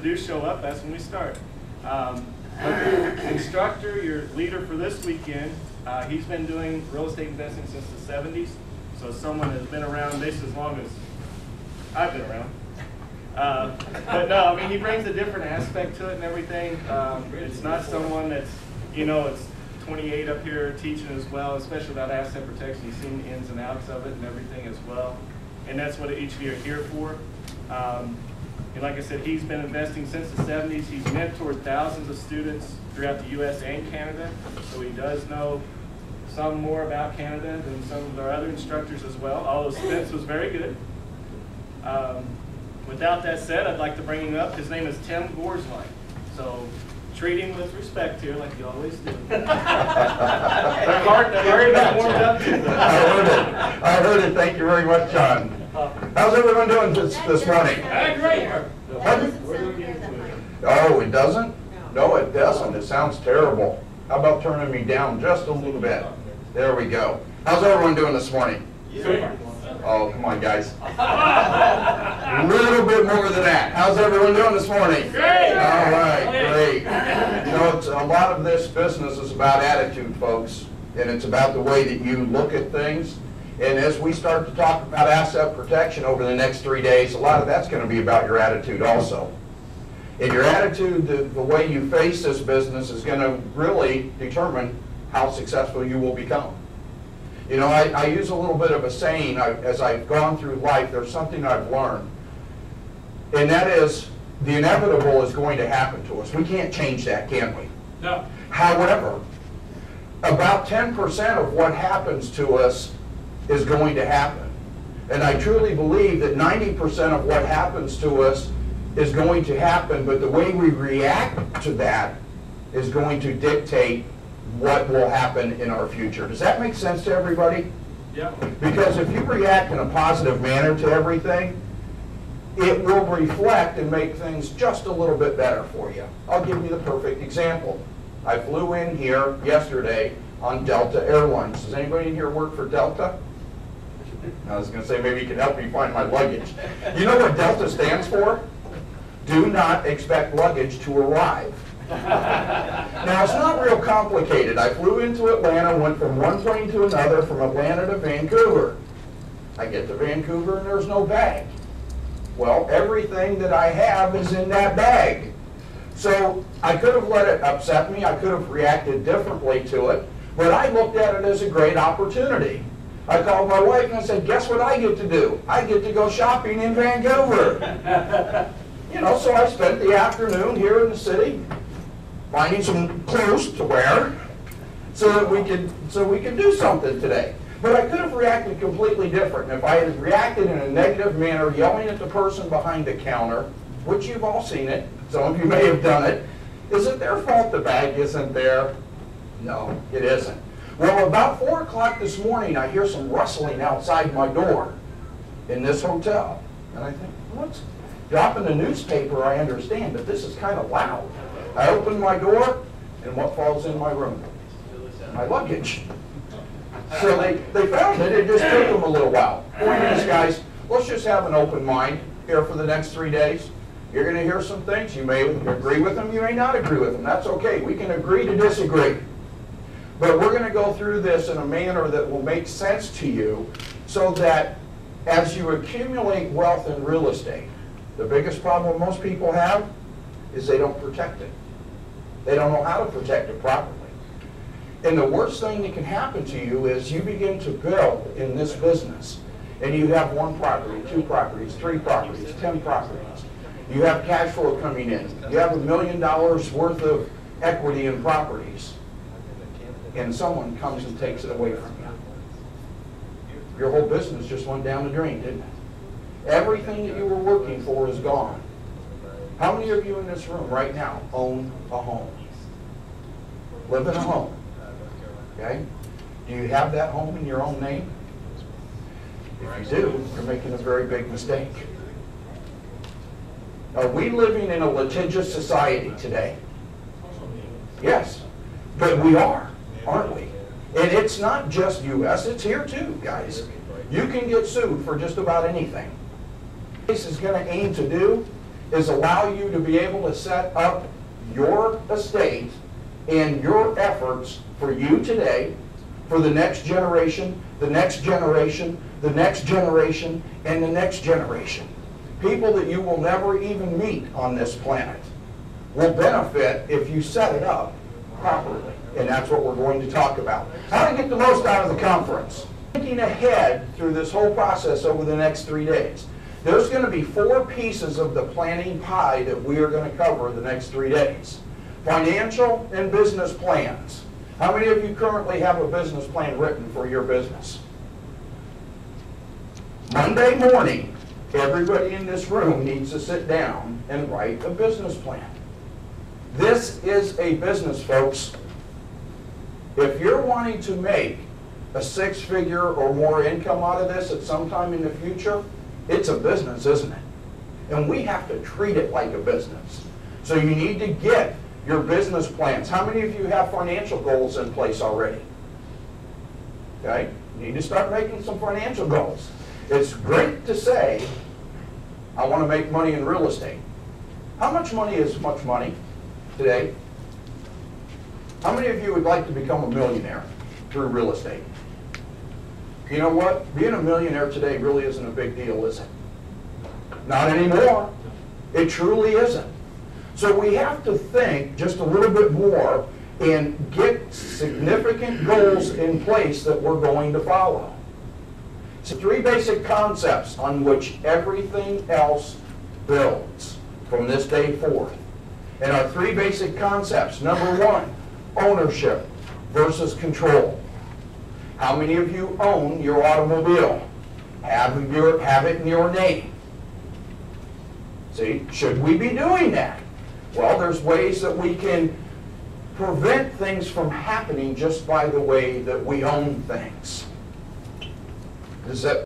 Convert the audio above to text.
do show up, that's when we start. The instructor, your leader for this weekend, he's been doing real estate investing since the 70s. So someone has been around this as long as I've been around. But no, I mean, he brings a different aspect to it and everything. It's not someone that's, you know, it's 28 up here teaching as well, especially about asset protection. He's seen the ins and outs of it and everything as well. And that's what each of you are here for. And like I said, he's been investing since the 70s. He's mentored thousands of students throughout the U.S. and Canada. So he does know some more about Canada than some of our other instructors as well, although Spence was very good. Without that said, I'd like to bring him up. His name is Tim Gorsline. So treat him with respect here, like you always do. They're hard to warm up to. I heard it. Thank you very much, John. How's everyone doing this morning? Great. Oh, it doesn't? No, it doesn't. It sounds terrible. How about turning me down just a little bit? There we go. How's everyone doing this morning? Oh, come on, guys. A little bit more than that. How's everyone doing this morning? Great! All right, great. You know, a lot of this business is about attitude, folks, and it's about the way that you look at things. And as we start to talk about asset protection over the next 3 days, a lot of that's going to be about your attitude also. And your attitude, the way you face this business is going to really determine how successful you will become. You know, I use a little bit of a saying as I've gone through life. There's something I've learned, and that is the inevitable is going to happen to us. We can't change that, can we? No. However, about 10% of what happens to us is going to happen. And I truly believe that 90% of what happens to us is going to happen, but the way we react to that is going to dictate what will happen in our future. Does that make sense to everybody? Yeah. Because if you react in a positive manner to everything, it will reflect and make things just a little bit better for you. I'll give you the perfect example. I flew in here yesterday on Delta Airlines. Does anybody in here work for Delta? I was going to say maybe you can help me find my luggage. You know what Delta stands for? Do not expect luggage to arrive. Now, it's not real complicated. I flew into Atlanta, went from one plane to another, from Atlanta to Vancouver. I get to Vancouver and there's no bag. Well, everything that I have is in that bag. So I could have let it upset me. I could have reacted differently to it. But I looked at it as a great opportunity. I called my wife and I said, guess what I get to do? I get to go shopping in Vancouver. You know, so I spent the afternoon here in the city finding some clothes to wear so that we could do something today. But I could have reacted completely different. If I had reacted in a negative manner, yelling at the person behind the counter, which you've all seen it, some of you may have done it, is it their fault the bag isn't there? No, it isn't. Well, about 4 o'clock this morning, I hear some rustling outside my door in this hotel. And I think, what's dropping the newspaper, I understand, but this is kind of loud. I open my door, and what falls in my room? My luggage. So they found it. It just took them a little while. Point is, guys, let's just have an open mind here for the next 3 days. You're going to hear some things. You may agree with them. You may not agree with them. That's okay. We can agree to disagree. But we're going to go through this in a manner that will make sense to you so that as you accumulate wealth in real estate, the biggest problem most people have is they don't protect it. They don't know how to protect it properly. And the worst thing that can happen to you is you begin to build in this business and you have 1 property, 2 properties, 3 properties, 10 properties. You have cash flow coming in. You have $1 million worth of equity in properties. And someone comes and takes it away from you. Your whole business just went down the drain, didn't it? Everything that you were working for is gone. How many of you in this room right now own a home? Live in a home. Okay? Do you have that home in your own name? If you do, you're making a very big mistake. Are we living in a litigious society today? Yes, but we are, aren't we? And it's not just U.S., it's here too, guys. You can get sued for just about anything. What this is going to aim to do is allow you to be able to set up your estate and your efforts for you today, for the next generation, the next generation, the next generation, and the next generation. People that you will never even meet on this planet will benefit if you set it up properly. And that's what we're going to talk about. How to get the most out of the conference. Thinking ahead through this whole process over the next 3 days. There's going to be 4 pieces of the planning pie that we are going to cover the next 3 days. Financial and business plans. How many of you currently have a business plan written for your business? Monday morning, everybody in this room needs to sit down and write a business plan. This is a business, folks. If you're wanting to make a 6-figure or more income out of this at some time in the future, it's a business, isn't it? And we have to treat it like a business. So you need to get your business plans. How many of you have financial goals in place already? Okay, you need to start making some financial goals. It's great to say, I want to make money in real estate. How much money is much money today? How many of you would like to become a millionaire through real estate? You know what? Being a millionaire today really isn't a big deal, is it? Not anymore. It truly isn't. So we have to think just a little bit more and get significant goals in place that we're going to follow. So 3 basic concepts on which everything else builds from this day forth. And our 3 basic concepts. Number 1, ownership versus control. How many of you own your automobile? Have it in your name? See, should we be doing that? Well, there's ways that we can prevent things from happening just by the way that we own things. Does that